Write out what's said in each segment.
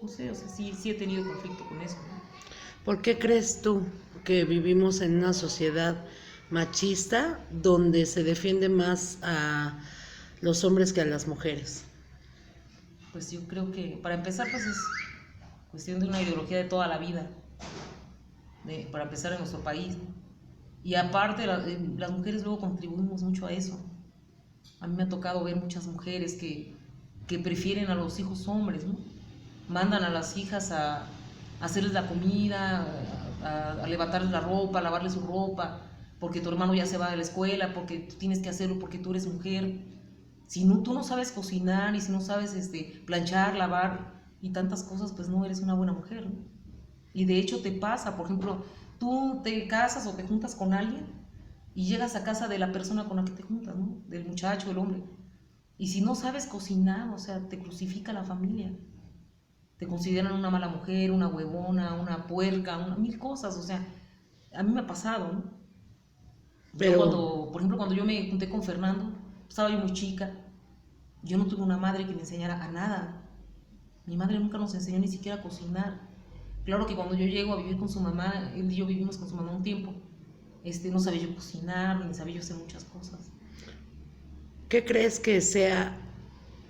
no sé, o sea, sí he tenido conflicto con eso, ¿no? ¿Por qué crees tú que vivimos en una sociedad machista donde se defiende más a los hombres que a las mujeres? Pues yo creo que, para empezar, pues es cuestión de una ideología de toda la vida, para empezar en nuestro país, ¿no? Y aparte, las mujeres luego contribuimos mucho a eso. A mí me ha tocado ver muchas mujeres que prefieren a los hijos hombres, ¿no? Mandan a las hijas a hacerles la comida, a levantarles la ropa, a lavarles su ropa, porque tu hermano ya se va de la escuela, porque tú tienes que hacerlo, porque tú eres mujer. Si no, tú no sabes cocinar y si no sabes planchar, lavar y tantas cosas, pues no eres una buena mujer, ¿no? Y de hecho te pasa, por ejemplo, tú te casas o te juntas con alguien y llegas a casa de la persona con la que te juntas, ¿no? Del muchacho, del hombre. Y si no sabes cocinar, o sea, te crucifica la familia. Te consideran una mala mujer, una huevona, una puerca, mil cosas, o sea, a mí me ha pasado, ¿no? Yo Pero, cuando, por ejemplo, cuando yo me junté con Fernando, estaba yo muy chica, yo no tuve una madre que me enseñara a nada. Mi madre nunca nos enseñó ni siquiera a cocinar. Claro que cuando yo llego a vivir con su mamá, él y yo vivimos con su mamá un tiempo, no sabía yo cocinar, ni sabía yo hacer muchas cosas. ¿qué crees que sea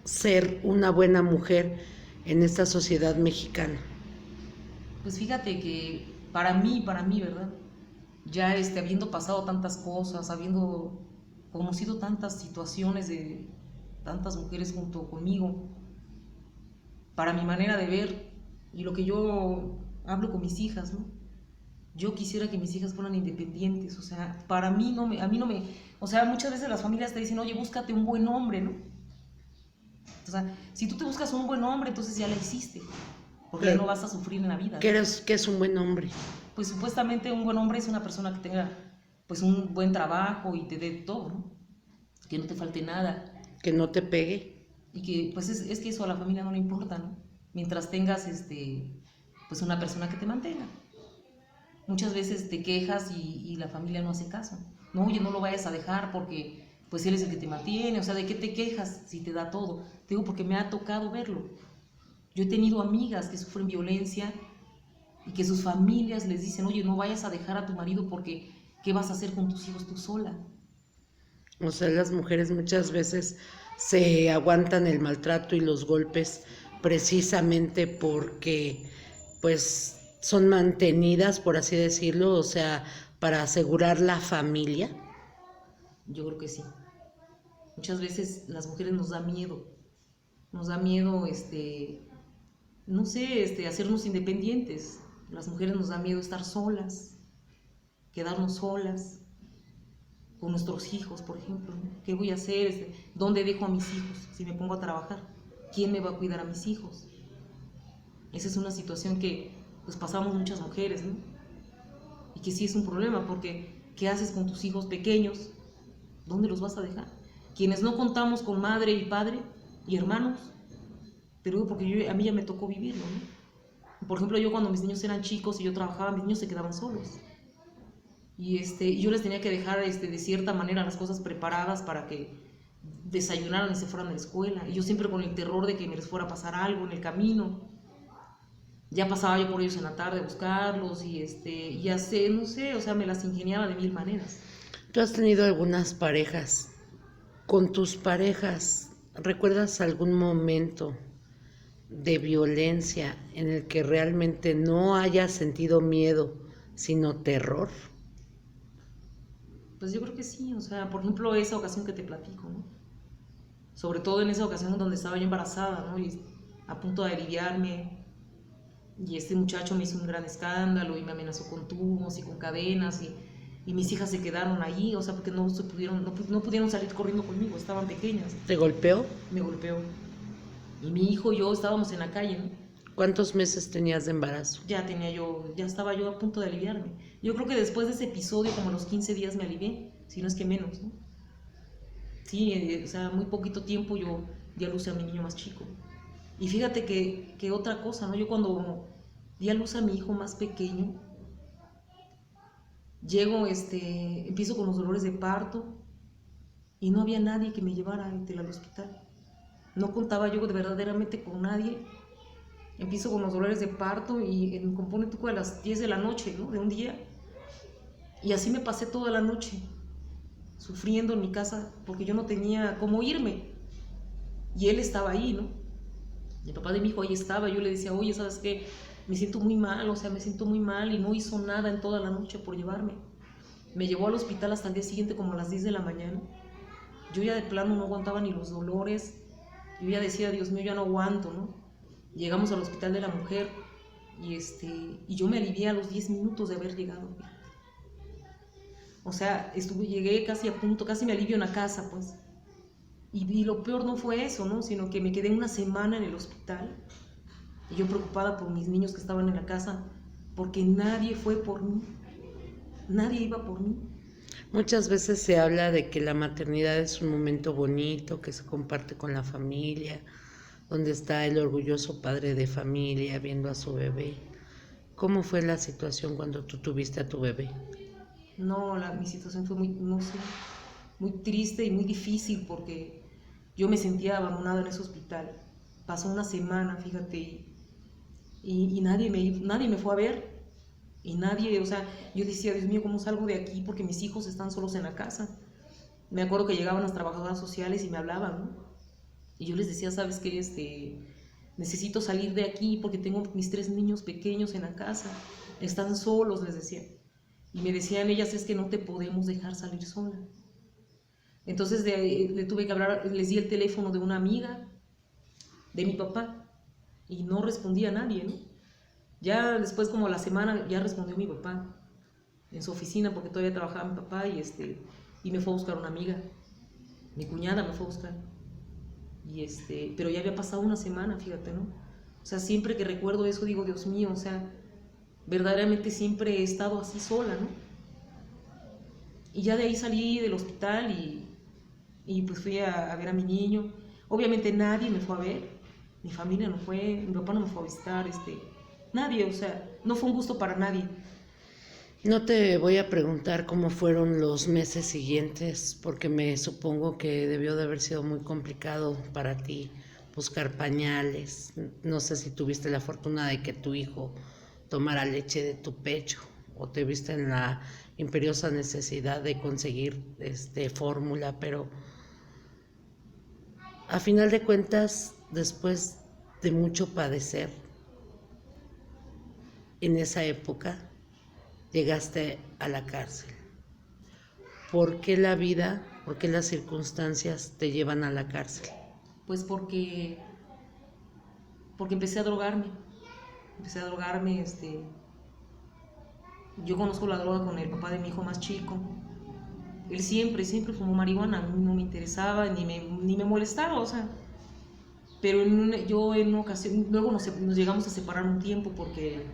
ser una buena mujer en esta sociedad mexicana? Pues fíjate que para mí, ¿verdad? Ya habiendo pasado tantas cosas, habiendo conocido tantas situaciones de tantas mujeres junto conmigo, para mi manera de ver y lo que yo hablo con mis hijas, ¿no? Yo quisiera que mis hijas fueran independientes, o sea, para mí a mí no me, o sea, muchas veces las familias te dicen, oye, búscate un buen hombre, ¿no? O sea, si tú te buscas un buen hombre, entonces ya la hiciste, porque ya no Pero, vas a sufrir en la vida, ¿no? ¿qué es un buen hombre? Pues supuestamente un buen hombre es una persona que tenga pues un buen trabajo y te dé todo, ¿no? Que no te falte nada Que no te pegue. y que pues es que eso a la familia no le importa, ¿no? Mientras tengas pues una persona que te mantenga. Muchas veces te quejas y la familia no hace caso. No, oye, no lo vayas a dejar porque pues él es el que te mantiene, o sea, ¿de qué te quejas si te da todo? Te digo porque me ha tocado verlo. Yo he tenido amigas que sufren violencia y que sus familias les dicen, oye, no vayas a dejar a tu marido porque ¿qué vas a hacer con tus hijos tú sola? O sea, las mujeres muchas veces se aguantan el maltrato y los golpes precisamente porque pues son mantenidas, por así decirlo, o sea, para asegurar la familia. Yo creo que sí. Muchas veces las mujeres nos da miedo, no sé, hacernos independientes. Las mujeres nos da miedo estar solas, quedarnos solas con nuestros hijos, por ejemplo, ¿no? ¿Qué voy a hacer? ¿Dónde dejo a mis hijos si me pongo a trabajar? ¿Quién me va a cuidar a mis hijos? Esa es una situación que pues pasamos muchas mujeres, ¿no? Y que sí es un problema porque ¿qué haces con tus hijos pequeños? ¿Dónde los vas a dejar? Quienes no contamos con madre y padre y hermanos, pero porque a mí ya me tocó vivirlo, ¿no? Por ejemplo, yo cuando mis niños eran chicos y yo trabajaba, mis niños se quedaban solos. Y yo les tenía que dejar de cierta manera las cosas preparadas para que desayunaran y se fueran a la escuela. Y yo siempre con el terror de que me les fuera a pasar algo en el camino. Ya pasaba yo por ellos en la tarde a buscarlos y hacer, no sé, o sea, me las ingeniaba de mil maneras. ¿Tú has tenido algunas parejas? Con tus parejas, ¿recuerdas algún momento de violencia en el que realmente no hayas sentido miedo, sino terror? Pues yo creo que sí, o sea, por ejemplo, esa ocasión que te platico, ¿no? Sobre todo en esa ocasión donde estaba yo embarazada, ¿no? Y a punto de aliviarme, y este muchacho me hizo un gran escándalo y me amenazó con tubos y con cadenas y mis hijas se quedaron ahí, o sea, porque no pudieron salir corriendo conmigo, estaban pequeñas. ¿Te golpeó? Me golpeó. Y mi hijo y yo estábamos en la calle, ¿no? ¿Cuántos meses tenías de embarazo? Ya estaba yo a punto de aliviarme. Yo creo que después de ese episodio, como a los 15 días me alivié, si no es que menos, ¿no? Sí, o sea, muy poquito tiempo yo di a luz a mi niño más chico. Y fíjate que otra cosa, ¿no? Yo cuando di a luz a mi hijo más pequeño, empiezo con los dolores de parto y no había nadie que me llevara al hospital. No contaba yo verdaderamente con nadie empiezo con los dolores de parto y compone tú a las 10 de la noche, ¿no? De un día. Y así me pasé toda la noche, sufriendo en mi casa, porque yo no tenía cómo irme. Y él estaba ahí, ¿no? El papá de mi hijo ahí estaba. Yo le decía, oye, ¿sabes qué? Me siento muy mal, o sea, me siento muy mal, y no hizo nada en toda la noche por llevarme. Me llevó al hospital hasta el día siguiente como a las 10 de la mañana. Yo ya de plano no aguantaba ni los dolores. Yo ya decía, Dios mío, ya no aguanto, ¿no? Llegamos al hospital de la mujer y yo me alivié a los 10 minutos de haber llegado. O sea, llegué casi a punto, casi me alivio en la casa, pues. Y lo peor no fue eso, ¿no? Sino que me quedé una semana en el hospital. Y yo preocupada por mis niños que estaban en la casa, porque nadie fue por mí. Nadie iba por mí. Muchas veces se habla de que la maternidad es un momento bonito, que se comparte con la familia, donde está el orgulloso padre de familia viendo a su bebé. ¿Cómo fue la situación cuando tú tuviste a tu bebé? No, mi situación fue muy, no sé, muy triste y muy difícil porque yo me sentía abandonada en ese hospital. Pasó una semana, fíjate, y nadie me fue a ver. Y nadie, o sea, yo decía, Dios mío, ¿cómo salgo de aquí? Porque mis hijos están solos en la casa. Me acuerdo que llegaban las trabajadoras sociales y me hablaban, ¿no? Y yo les decía, ¿sabes qué? Necesito salir de aquí porque tengo mis 3 niños pequeños en la casa. Están solos, les decía. Y me decían ellas, es que no te podemos dejar salir sola. Entonces le tuve que hablar, les di el teléfono de una amiga de mi papá y no respondía a nadie, ¿no? Ya después, como a la semana, ya respondió mi papá en su oficina porque todavía trabajaba mi papá y me fue a buscar una amiga. Mi cuñada me fue a buscar. Pero ya había pasado una semana, fíjate, ¿no? O sea, siempre que recuerdo eso digo, Dios mío, o sea, verdaderamente siempre he estado así sola, ¿no? Y ya de ahí salí del hospital y pues fui a ver a mi niño. Obviamente nadie me fue a ver, mi familia no fue, mi papá no me fue a visitar, nadie, o sea, no fue un gusto para nadie. No te voy a preguntar cómo fueron los meses siguientes, porque me supongo que debió de haber sido muy complicado para ti buscar pañales. No sé si tuviste la fortuna de que tu hijo tomara leche de tu pecho o te viste en la imperiosa necesidad de conseguir fórmula, pero a final de cuentas, después de mucho padecer en esa época, llegaste a la cárcel. ¿Por qué la vida, por qué las circunstancias te llevan a la cárcel? Pues porque empecé a drogarme. Yo conozco la droga con el papá de mi hijo más chico. Él siempre fumó marihuana, a mí no me interesaba ni me molestaba, o sea. Pero yo en una ocasión, luego nos llegamos a separar un tiempo porque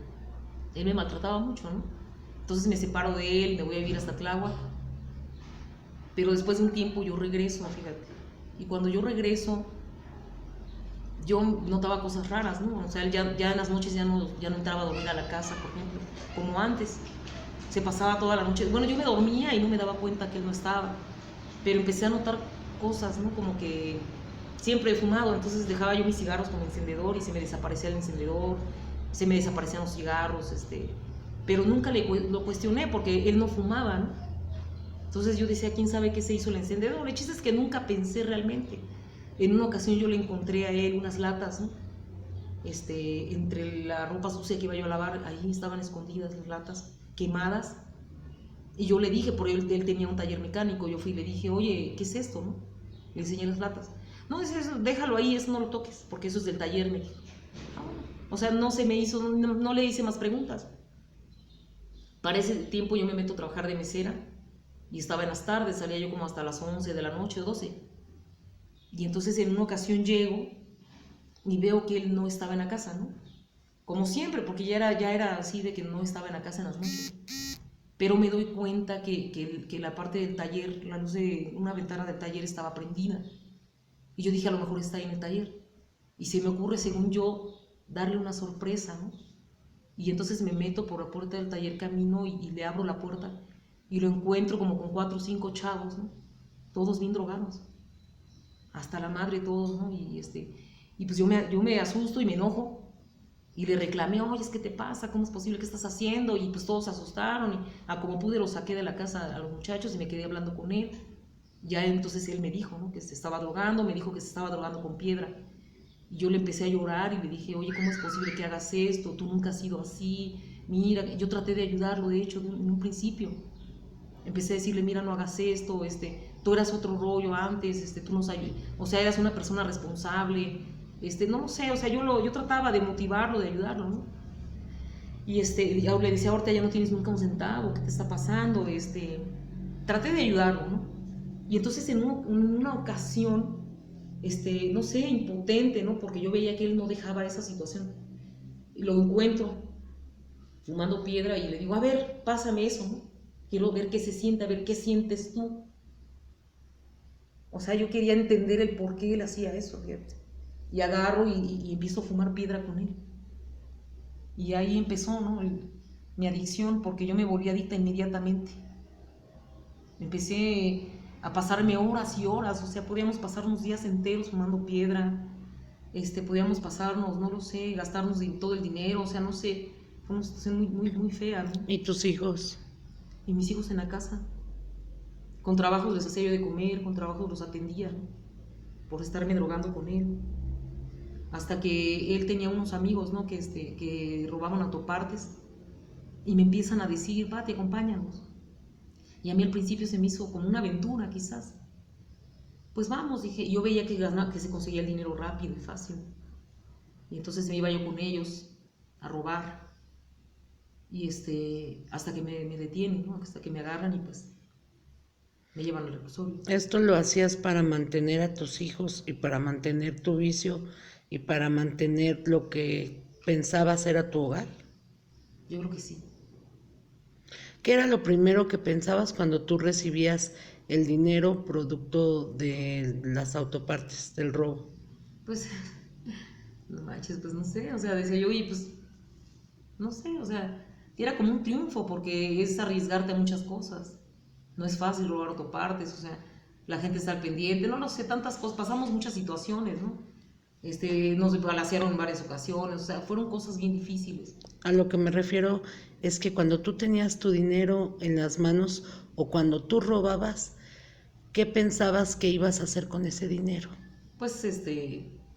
él me maltrataba mucho, ¿no? Entonces me separo de él, me voy a vivir hasta Tláhuac. Pero después de un tiempo yo regreso, fíjate. Y cuando yo regreso, yo notaba cosas raras, ¿no? O sea, él ya en las noches ya no entraba a dormir a la casa, por ejemplo, como antes. Se pasaba toda la noche. Bueno, yo me dormía y no me daba cuenta que él no estaba. Pero empecé a notar cosas, ¿no? Como que siempre he fumado, entonces dejaba yo mis cigarros con el encendedor y se me desaparecía el encendedor, se me desaparecían los cigarros, pero nunca lo cuestioné porque él no fumaba, ¿no? Entonces yo decía, ¿quién sabe qué se hizo el encendedor? El chiste es que nunca pensé realmente. En una ocasión yo le encontré a él unas latas, ¿no? Entre la ropa sucia que iba yo a lavar, ahí estaban escondidas las latas, quemadas. Y yo le dije, por él tenía un taller mecánico, yo fui y le dije, oye, ¿qué es esto, no? Le enseñé las latas. No, es eso, déjalo ahí, eso no lo toques, porque eso es del taller, me dijo. O sea, no se me hizo, no le hice más preguntas. Para ese tiempo yo me meto a trabajar de mesera y estaba en las tardes, salía yo como hasta las 11 de la noche, 12. Y entonces en una ocasión llego y veo que él no estaba en la casa, ¿no? Como siempre, porque ya era así de que no estaba en la casa en las noches. Pero me doy cuenta que la parte del taller, la luz de una ventana del taller estaba prendida. Y yo dije, a lo mejor está ahí en el taller. Y se me ocurre, según yo, darle una sorpresa, ¿no? Y entonces me meto por la puerta del taller, camino y le abro la puerta y lo encuentro como con 4 o 5 chavos, ¿no? Todos bien drogados. Hasta la madre todos, ¿no? Y pues yo me asusto y me enojo. Y le reclamé, oye, ¿qué te pasa? ¿Cómo es posible? ¿Qué estás haciendo? Y pues todos se asustaron. Y como pude los saqué de la casa a los muchachos y me quedé hablando con él. Ya entonces él me dijo, ¿no? Que se estaba drogando, me dijo que se estaba drogando con piedra. Y yo le empecé a llorar y le dije, oye, ¿cómo es posible que hagas esto? Tú nunca has sido así. Mira, yo traté de ayudarlo, de hecho, en un principio. Empecé a decirle, mira, no hagas esto, tú eras otro rollo antes, tú nos ayudas, o sea, eras una persona responsable, no lo sé, o sea, yo trataba de motivarlo, de ayudarlo, ¿no? Y yo le decía, ahorita ya no tienes nunca un centavo, ¿qué te está pasando? Traté de ayudarlo, ¿no? Y entonces en una ocasión, no sé, impotente, ¿no? Porque yo veía que él no dejaba esa situación. Y lo encuentro fumando piedra y le digo, a ver, pásame eso, ¿no? Quiero ver qué se siente, a ver qué sientes tú. O sea, yo quería entender el por qué él hacía eso, fíjate. Y agarro y empiezo a fumar piedra con él. Y ahí empezó, ¿no? Mi adicción, porque yo me volví adicta inmediatamente. Empecé a pasarme horas y horas, o sea, podíamos pasarnos días enteros fumando piedra, podíamos pasarnos, no lo sé, gastarnos todo el dinero, o sea, no sé, fue una situación muy, muy, muy fea, ¿no? ¿Y tus hijos? Y mis hijos en la casa, con trabajos les hacía yo de comer, con trabajos los atendía, ¿no? Por estarme drogando con él. Hasta que él tenía unos amigos, ¿no? Que robaban autopartes y me empiezan a decir, va, te acompáñanos. Y a mí al principio se me hizo como una aventura, quizás. Pues vamos, dije, yo veía que se conseguía el dinero rápido y fácil. Y entonces me iba yo con ellos a robar. Y hasta que me detienen, ¿no? Hasta que me agarran y pues me llevan al reclusorio. ¿Esto lo hacías para mantener a tus hijos y para mantener tu vicio y para mantener lo que pensabas era tu hogar? Yo creo que sí. ¿Qué era lo primero que pensabas cuando tú recibías el dinero producto de las autopartes, del robo? Pues, no manches, pues no sé, o sea, decía yo, oye, pues, no sé, o sea, era como un triunfo porque es arriesgarte a muchas cosas. No es fácil robar autopartes, o sea, la gente está al pendiente, no lo sé, tantas cosas, pasamos muchas situaciones, ¿no? Nos balacearon en varias ocasiones, o sea, fueron cosas bien difíciles. A lo que me refiero es que cuando tú tenías tu dinero en las manos o cuando tú robabas, ¿qué pensabas que ibas a hacer con ese dinero? Pues,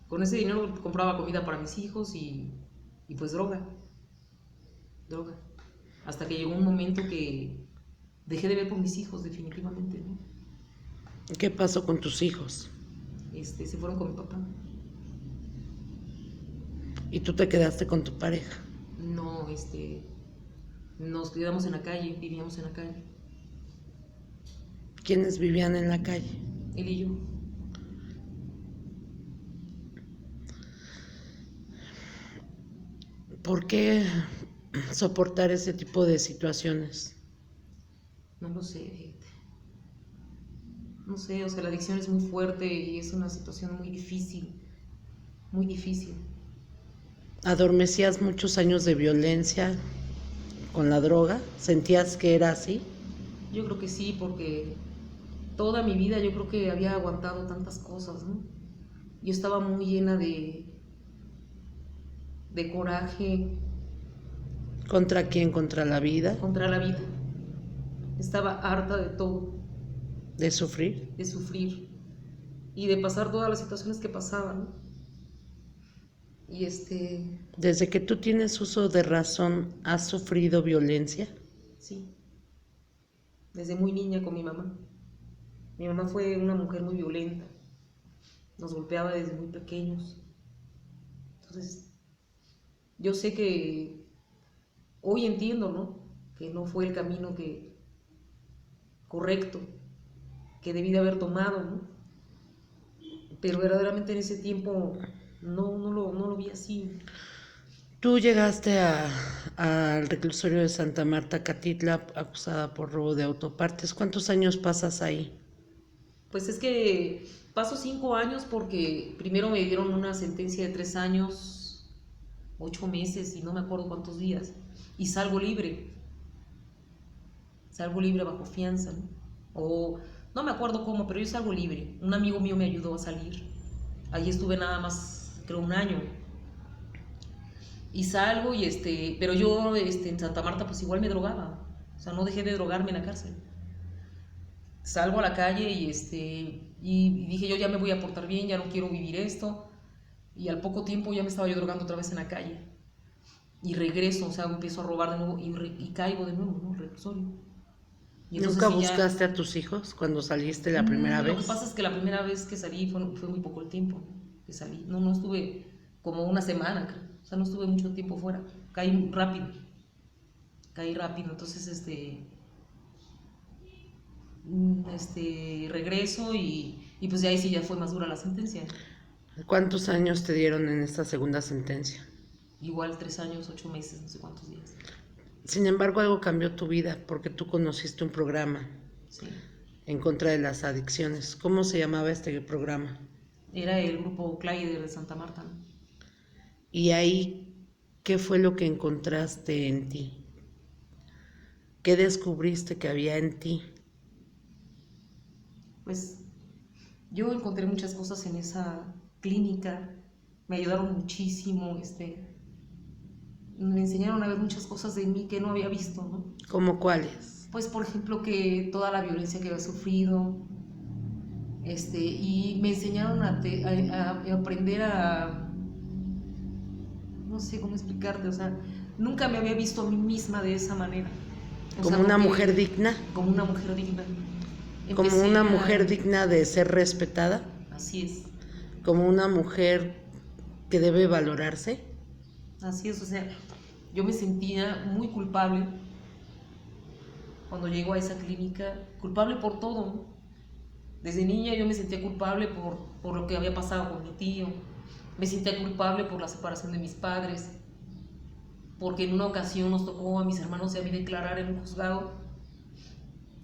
con ese dinero compraba comida para mis hijos y pues droga, droga. Hasta que llegó un momento que dejé de ver por mis hijos definitivamente, ¿no? ¿Qué pasó con tus hijos? Se fueron con mi papá. Y tú te quedaste con tu pareja. No, nos quedamos en la calle, vivíamos en la calle, ¿Quiénes vivían en la calle? él y yo. ¿Por qué soportar ese tipo de situaciones? No lo sé, fíjate. No sé, o sea, la adicción es muy fuerte y es una situación muy difícil, muy difícil. ¿Adormecías muchos años de violencia con la droga? ¿Sentías que era así? Yo creo que sí, porque toda mi vida yo creo que había aguantado tantas cosas, ¿no? Yo estaba muy llena de coraje ¿Contra quién? ¿Contra la vida? contra la vida. Estaba harta de todo, ¿De sufrir? de sufrir y de pasar todas las situaciones que pasaban, ¿no? Y Desde que tú tienes uso de razón, ¿has sufrido violencia? sí, desde muy niña con mi mamá. Mi mamá fue una mujer muy violenta, nos golpeaba desde muy pequeños. Entonces, yo sé que hoy entiendo, ¿no? Que no fue el camino correcto que debí de haber tomado, ¿no? Pero verdaderamente en ese tiempo no lo vi así. Tú llegaste al reclusorio de Santa Marta, Catitla, acusada por robo de autopartes. ¿Cuántos años pasas ahí? Pues es que paso 5 años porque primero me dieron una sentencia de 3 años, 8 meses y no me acuerdo cuántos días. Y salgo libre bajo fianza, ¿no? O no me acuerdo cómo, pero yo salgo libre. Un amigo mío me ayudó a salir. Allí estuve nada más, creo, un año. Y salgo y pero yo en Santa Marta pues igual me drogaba. O sea, no dejé de drogarme en la cárcel. Salgo a la calle y dije yo ya me voy a portar bien, ya no quiero vivir esto. Y al poco tiempo ya me estaba yo drogando otra vez en la calle. Y regreso, o sea, empiezo a robar de nuevo y caigo de nuevo, ¿no? Reclusorio. Y entonces ¿Nunca sí ya... buscaste a tus hijos cuando saliste la primera Lo vez? que pasa es que la primera vez que salí fue muy poco el tiempo, ¿no? Que salí. No estuve como una semana, creo. O sea, no estuve mucho tiempo fuera. Caí rápido. Entonces, regreso y pues de ahí sí ya fue más dura la sentencia. ¿Cuántos años te dieron en esta segunda sentencia? Igual 3 años, 8 meses, no sé cuántos días. Sin embargo, algo cambió tu vida porque tú conociste un programa Sí. en contra de las adicciones. ¿Cómo se llamaba este programa? Era el grupo Clyde de Santa Marta, ¿no? Y ahí, ¿qué fue lo que encontraste en ti? ¿Qué descubriste que había en ti? Pues yo encontré muchas cosas en esa clínica, me ayudaron muchísimo, me enseñaron a ver muchas cosas de mí que no había visto, ¿no? ¿Cómo cuáles? Pues por ejemplo que toda la violencia que había sufrido, y me enseñaron a aprender a, no sé cómo explicarte, o sea, nunca me había visto a mí misma de esa manera. ¿Como una mujer digna? Como una mujer digna. ¿Como una mujer digna de ser respetada? Así es. ¿Como una mujer que debe valorarse? Así es, o sea, yo me sentía muy culpable cuando llego a esa clínica, culpable por todo, ¿no? Desde niña yo me sentía culpable por lo que había pasado con mi tío, me sentía culpable por la separación de mis padres, porque en una ocasión nos tocó a mis hermanos y a mí declarar en un juzgado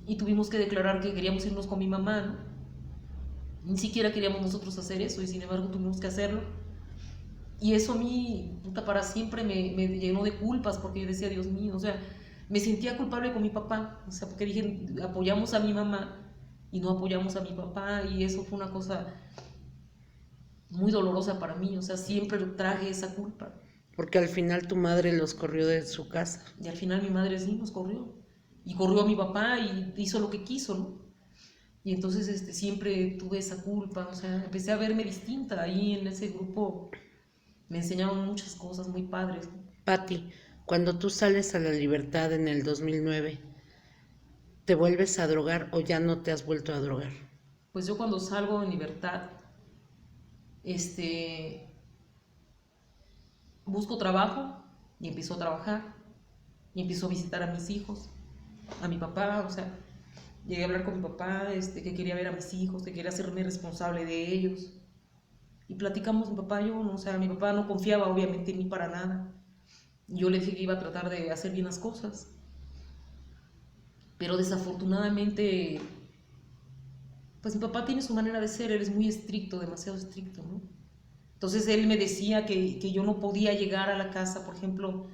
y tuvimos que declarar que queríamos irnos con mi mamá, ¿no? Ni siquiera queríamos nosotros hacer eso y sin embargo tuvimos que hacerlo. Y eso a mí, puta, para siempre me llenó de culpas porque yo decía, Dios mío, o sea, me sentía culpable con mi papá, o sea, porque dije, apoyamos a mi mamá y no apoyamos a mi papá y eso fue una cosa muy dolorosa para mí, o sea, siempre traje esa culpa. Porque al final tu madre los corrió de su casa. Y al final mi madre sí nos corrió y corrió a mi papá y hizo lo que quiso, ¿no? Y entonces siempre tuve esa culpa, o sea, empecé a verme distinta ahí en ese grupo. Me enseñaron muchas cosas muy padres, ¿no? Patti, cuando tú sales a la libertad en el 2009, ¿te vuelves a drogar o ya no te has vuelto a drogar? Pues yo cuando salgo en libertad, busco trabajo y empiezo a trabajar y empiezo a visitar a mis hijos, a mi papá, o sea, llegué a hablar con mi papá, que quería ver a mis hijos, que quería hacerme responsable de ellos. Y platicamos mi papá y yo, ¿no? O sea, mi papá no confiaba obviamente en mí para nada. Yo le dije que iba a tratar de hacer bien las cosas. Pero desafortunadamente, pues mi papá tiene su manera de ser, él es muy estricto, demasiado estricto, ¿no? Entonces él me decía que yo no podía llegar a la casa, por ejemplo,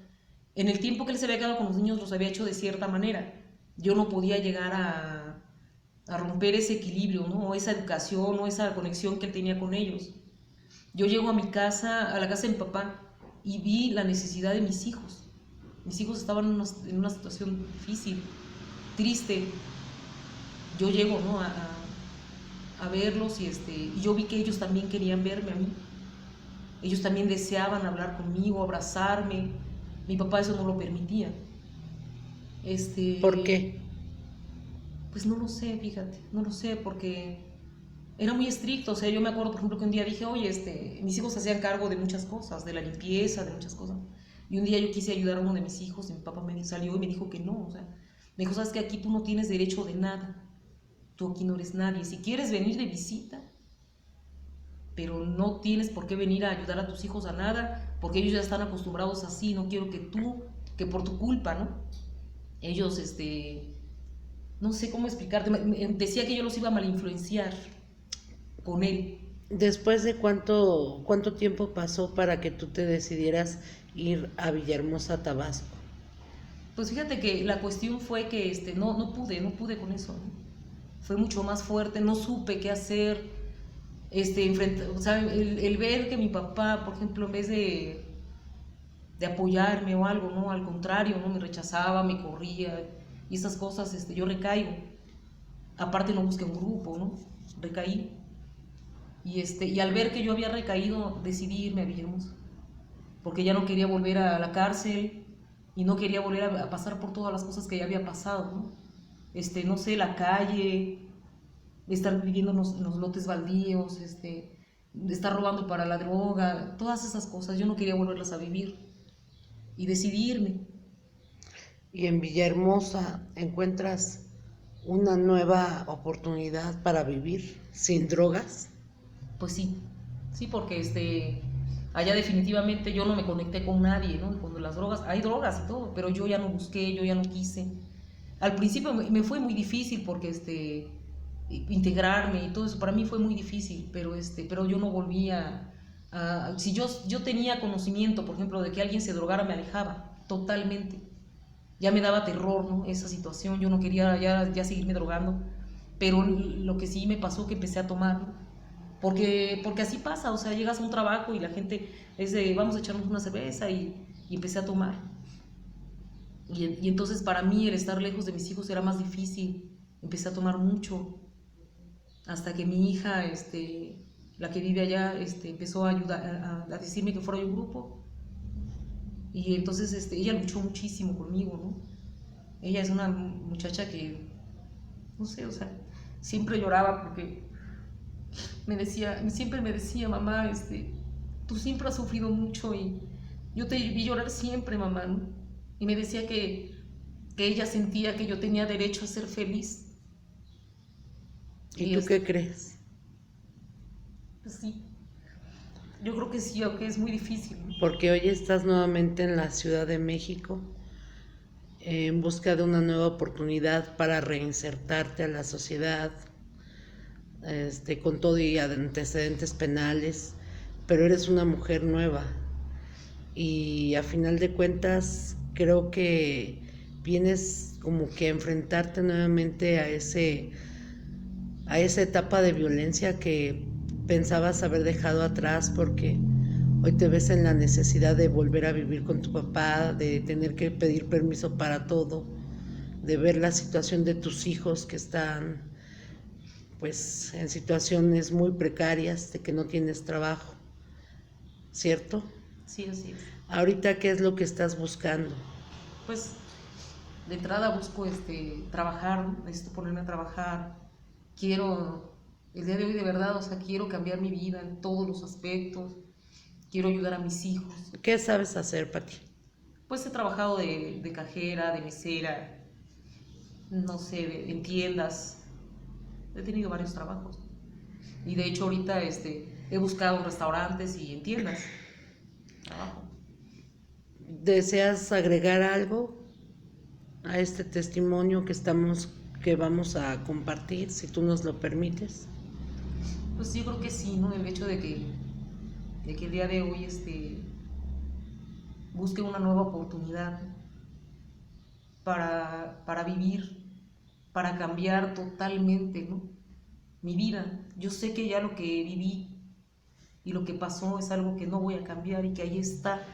en el tiempo que él se había quedado con los niños los había hecho de cierta manera. Yo no podía llegar a romper ese equilibrio, ¿no? O esa educación o esa conexión que él tenía con ellos. Yo llego a mi casa, a la casa de mi papá, y vi la necesidad de mis hijos. Mis hijos estaban en una situación difícil, triste. Yo llego, ¿no? a verlos y yo vi que ellos también querían verme a mí. Ellos también deseaban hablar conmigo, abrazarme. Mi papá eso no lo permitía. ¿Por qué? Pues no lo sé, fíjate, no lo sé, porque era muy estricto. O sea, yo me acuerdo, por ejemplo, que un día dije, oye, mis hijos se hacían cargo de muchas cosas, de la limpieza, de muchas cosas. Y un día yo quise ayudar a uno de mis hijos y mi papá me salió y me dijo que no. O sea, me dijo, sabes que aquí tú no tienes derecho de nada. Tú aquí no eres nadie. Si quieres venir de visita, pero no tienes por qué venir a ayudar a tus hijos a nada, porque ellos ya están acostumbrados así. No quiero que por tu culpa, ¿no? Ellos, no sé cómo explicarte, decía que yo los iba a malinfluenciar con él. ¿Después de cuánto tiempo pasó para que tú te decidieras ir a Villahermosa, Tabasco? Pues fíjate que la cuestión fue que no pude con eso, ¿no? Fue mucho más fuerte, no supe qué hacer, o sea, el ver que mi papá, por ejemplo, en vez de de apoyarme o algo, ¿no? Al contrario, ¿no? Me rechazaba, me corría y esas cosas, yo recaigo. Aparte no busqué un grupo, ¿no? Recaí. Y al ver que yo había recaído, decidí irme a Villahermosa, porque ya no quería volver a la cárcel y no quería volver a pasar por todas las cosas que ya había pasado, ¿no? No sé, la calle, estar viviendo en los lotes baldíos, estar robando para la droga, todas esas cosas, yo no quería volverlas a vivir y decidí irme. Y en Villahermosa encuentras una nueva oportunidad para vivir sin drogas. Pues sí, sí, porque allá definitivamente yo no me conecté con nadie, ¿no? Cuando las drogas, hay drogas y todo, pero yo ya no busqué, yo ya no quise. Al principio me fue muy difícil porque integrarme y todo eso para mí fue muy difícil, pero yo no volvía si yo tenía conocimiento, por ejemplo, de que alguien se drogara, me alejaba totalmente. Ya me daba terror, ¿no? Esa situación, yo no quería ya seguirme drogando, pero lo que sí me pasó que empecé a tomar, ¿no? Porque así pasa, o sea, llegas a un trabajo y la gente es de, vamos a echarnos una cerveza y empecé a tomar. Y entonces para mí el estar lejos de mis hijos era más difícil, empecé a tomar mucho, hasta que mi hija, la que vive allá, empezó a ayudar, a decirme que fuera a un grupo, y entonces ella luchó muchísimo conmigo, ¿no? Ella es una muchacha que, no sé, o sea, siempre lloraba porque siempre me decía, mamá, tú siempre has sufrido mucho y yo te vi llorar siempre, mamá, ¿no? Y me decía que ella sentía que yo tenía derecho a ser feliz. ¿Y tú qué crees? Pues sí, yo creo que sí, aunque es muy difícil, ¿no? Porque hoy estás nuevamente en la Ciudad de México en busca de una nueva oportunidad para reinsertarte a la sociedad, con todo y antecedentes penales, pero eres una mujer nueva y a final de cuentas creo que vienes como que a enfrentarte nuevamente a esa etapa de violencia que pensabas haber dejado atrás, porque hoy te ves en la necesidad de volver a vivir con tu papá, de tener que pedir permiso para todo, de ver la situación de tus hijos que están pues en situaciones muy precarias, de que no tienes trabajo, ¿cierto? Sí, así es. Ahorita, ¿qué es lo que estás buscando? Pues de entrada busco trabajar, ¿no? Necesito ponerme a trabajar. Quiero, el día de hoy de verdad, o sea, quiero cambiar mi vida en todos los aspectos. Quiero ayudar a mis hijos. ¿Qué sabes hacer, Pati? Pues he trabajado de cajera, de mesera, no sé, en tiendas. He tenido varios trabajos. Y de hecho ahorita he buscado en restaurantes y en tiendas trabajo. ¿Deseas agregar algo a este testimonio que vamos a compartir, si tú nos lo permites? Pues yo creo que sí, ¿no? El hecho de que el día de hoy busque una nueva oportunidad para vivir, para cambiar totalmente, ¿no? Mi vida. Yo sé que ya lo que viví y lo que pasó es algo que no voy a cambiar y que ahí está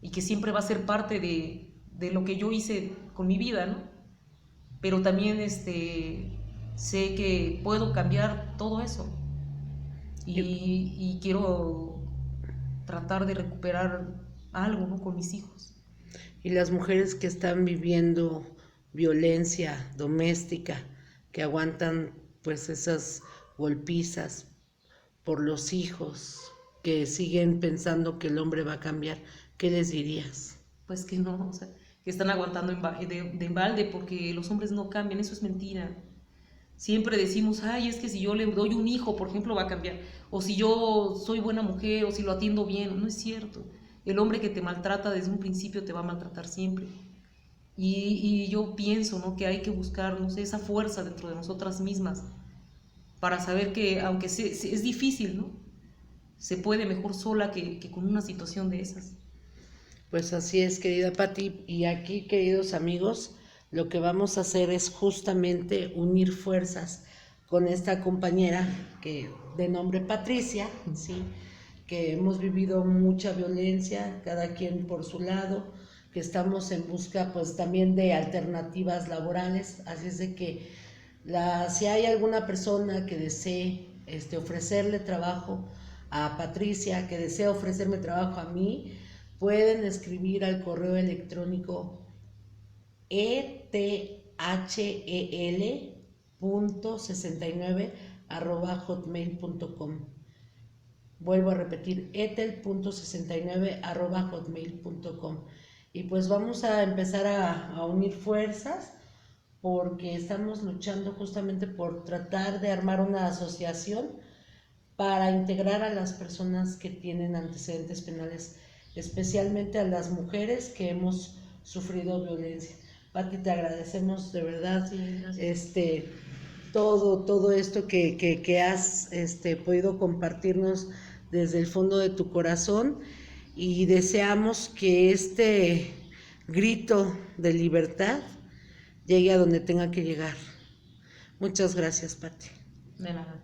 y que siempre va a ser parte de lo que yo hice con mi vida, ¿no? Pero también sé que puedo cambiar todo eso y quiero tratar de recuperar algo, ¿no? Con mis hijos. Y las mujeres que están viviendo violencia doméstica, que aguantan pues esas golpizas por los hijos, que siguen pensando que el hombre va a cambiar, ¿qué les dirías? Pues que no, o sea, que están aguantando de embalde porque los hombres no cambian, eso es mentira. Siempre decimos, ay, es que si yo le doy un hijo, por ejemplo, va a cambiar. O si yo soy buena mujer, o si lo atiendo bien. No es cierto. El hombre que te maltrata desde un principio te va a maltratar siempre. Y yo pienso, ¿no? Que hay que buscar, no sé, esa fuerza dentro de nosotras mismas para saber que, aunque es difícil, ¿no? Se puede mejor sola que con una situación de esas. Pues así es, querida Pati. Y aquí, queridos amigos, lo que vamos a hacer es justamente unir fuerzas con esta compañera que de nombre Patricia, ¿sí? que hemos vivido mucha violencia, cada quien por su lado, que estamos en busca pues también de alternativas laborales, así es de que si hay alguna persona que desee ofrecerle trabajo a Patricia, que desea ofrecerme trabajo a mí, pueden escribir al correo electrónico ethel.69@hotmail.com. Vuelvo a repetir, ethel.69@hotmail.com. Y pues vamos a empezar a unir fuerzas, porque estamos luchando justamente por tratar de armar una asociación para integrar a las personas que tienen antecedentes penales, especialmente a las mujeres que hemos sufrido violencia. Pati, te agradecemos de verdad, sí, todo esto que has podido compartirnos desde el fondo de tu corazón, y deseamos que este grito de libertad llegue a donde tenga que llegar. Muchas gracias, Pati. De nada.